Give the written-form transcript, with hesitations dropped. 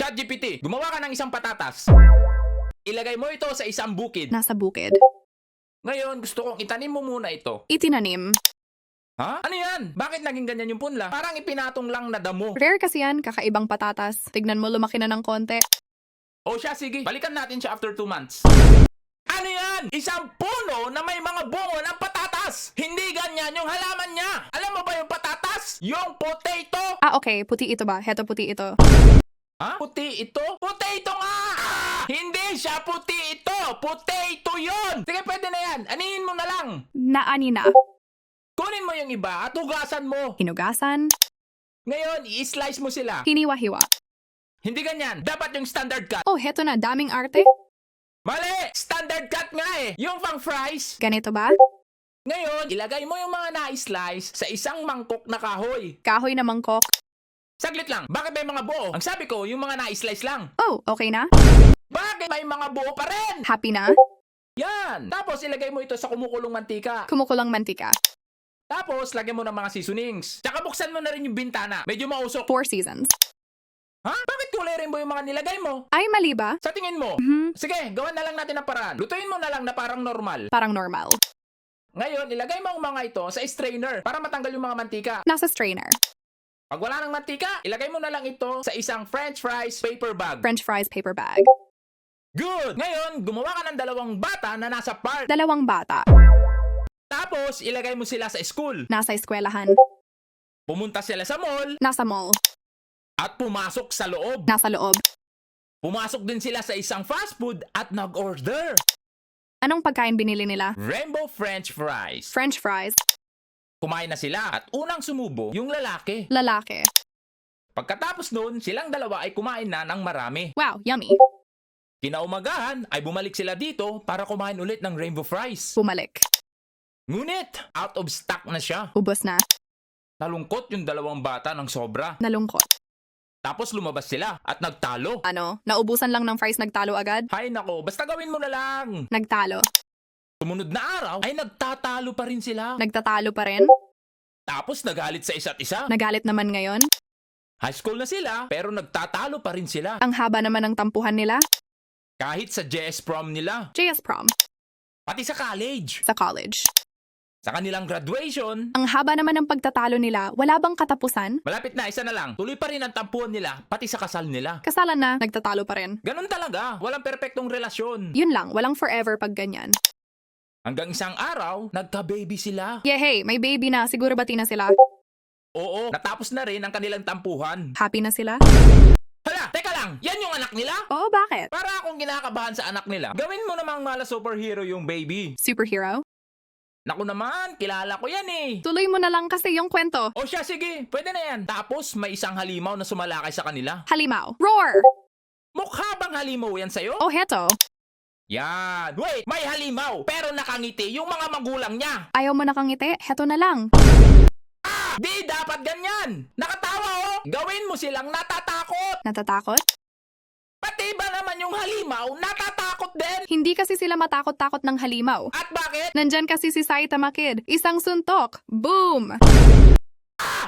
ChatGPT, gumawa ka ng isang patatas. Ilagay mo ito sa isang bukid. Nasa bukid. Ngayon, gusto kong itanim mo muna ito. Itinanim. Ha? Ano yan? Bakit naging ganyan yung punla? Parang ipinatong lang na damo. Rare kasi yan, kakaibang patatas. Tignan mo, lumaki na ng konti. O siya, sige. Balikan natin siya after 2 months. Ano yan? Isang puno na may mga bungo ng patatas. Hindi ganyan yung halaman niya. Alam mo ba yung patatas? Yung potato. Ah, okay. Puti ito ba? Heto puti ito. Ha? Puti ito? Potato nga! Hindi siya puti ito! Potato yun! Sige, pwede na yan. Anihin mo na lang. Naani na. Kunin mo yung iba at hugasan mo. Hinugasan. Ngayon, i-slice mo sila. Hiniwa-hiwa. Hindi ganyan. Dapat yung standard cut. Oh, heto na. Daming arte. Mali! Standard cut nga eh. Yung pang fries. Ganito ba? Ngayon, ilagay mo yung mga na-slice sa isang mangkok na kahoy. Kahoy na mangkok. Saglit lang. Bakit may mga buo? Ang sabi ko, yung mga na-slice lang. Oh, okay na? Bakit may mga buo pa rin? Happy na? Yan! Tapos ilagay mo ito sa kumukulong mantika. Kumukulang mantika. Tapos, lagyan mo ng mga seasonings. Tsaka buksan mo na rin yung bintana. Medyo mausok. 4 seasons. Ha? Bakit kulay rainbow yung mga nilagay mo? Ay, mali ba? Sa tingin mo? Sige, gawan na lang natin ang paraan. Lutuin mo na lang na parang normal. Parang normal. Ngayon, ilagay mo ang mga ito sa strainer para matanggal yung mga mantika. Nasa strainer. Pag wala ng mantika, ilagay mo na lang ito sa isang french fries paper bag. French fries paper bag. Good! Ngayon, gumawa ka ng 2 bata na nasa park. 2 bata. Tapos, ilagay mo sila sa school. Nasa eskwelahan. Pumunta sila sa mall Nasa mall. at pumasok sa loob. Nasa loob. Pumasok din sila sa isang fast food at nag-order. Anong pagkain binili nila? Rainbow french fries. French fries. Kumain na sila at unang sumubo yung lalaki. Lalaki. Pagkatapos nun, silang dalawa ay kumain na ng marami. Wow, yummy. Kinaumagahan ay bumalik sila dito para kumain ulit ng rainbow fries. Bumalik. Ngunit, out of stock na siya. Ubos na. Nalungkot yung 2 bata ng sobra. Nalungkot. Tapos lumabas sila at nagtalo. Ano? Naubusan lang ng fries, nagtalo agad? Hay nako, basta gawin mo na lang. Nagtalo. Sumunod na araw ay nagtatalo pa rin sila. Nagtatalo pa rin? Tapos nagalit sa isa't isa. Nagalit naman ngayon? High school na sila pero nagtatalo pa rin sila. Ang haba naman ng tampuhan nila? Kahit sa JS prom nila. JS prom. Pati sa college. Sa college. Sa kanilang graduation. Ang haba naman ng pagtatalo nila, wala bang katapusan? Malapit na, isa na lang. Tuloy pa rin ang tampuhan nila, pati sa kasal nila. Kasalan na, nagtatalo pa rin. Ganun talaga. Walang perpektong relasyon. Yun lang, walang forever pag ganyan. Hanggang isang araw, nagka-baby sila. Yeah, hey, may baby na, siguro bati na sila. Oo, natapos na rin ang kanilang tampuhan. Happy na sila? Hala, teka lang, yan yung anak nila? Oo, bakit? Para akong kinakabahan sa anak nila. Gawin mo namang mala superhero yung baby. Superhero? Naku naman, kilala ko yan eh. Tuloy mo na lang kasi yung kwento. O siya, sige, pwede na yan. Tapos may isang halimaw na sumalakay sa kanila. Halimaw. Roar! Mukha bang halimaw yan sa'yo? Oh, heto. Yan. Wait, may halimaw, pero nakangiti yung mga magulang niya. Ayaw mo nakangiti? Heto na lang. Di dapat ganyan. Nakatawa oh. Gawin mo silang natatakot. Natatakot? Pati ba naman yung halimaw, natatakot din? Hindi kasi sila matakot-takot ng halimaw. At bakit? Nandyan kasi si Saitama Kid. Isang suntok. Boom!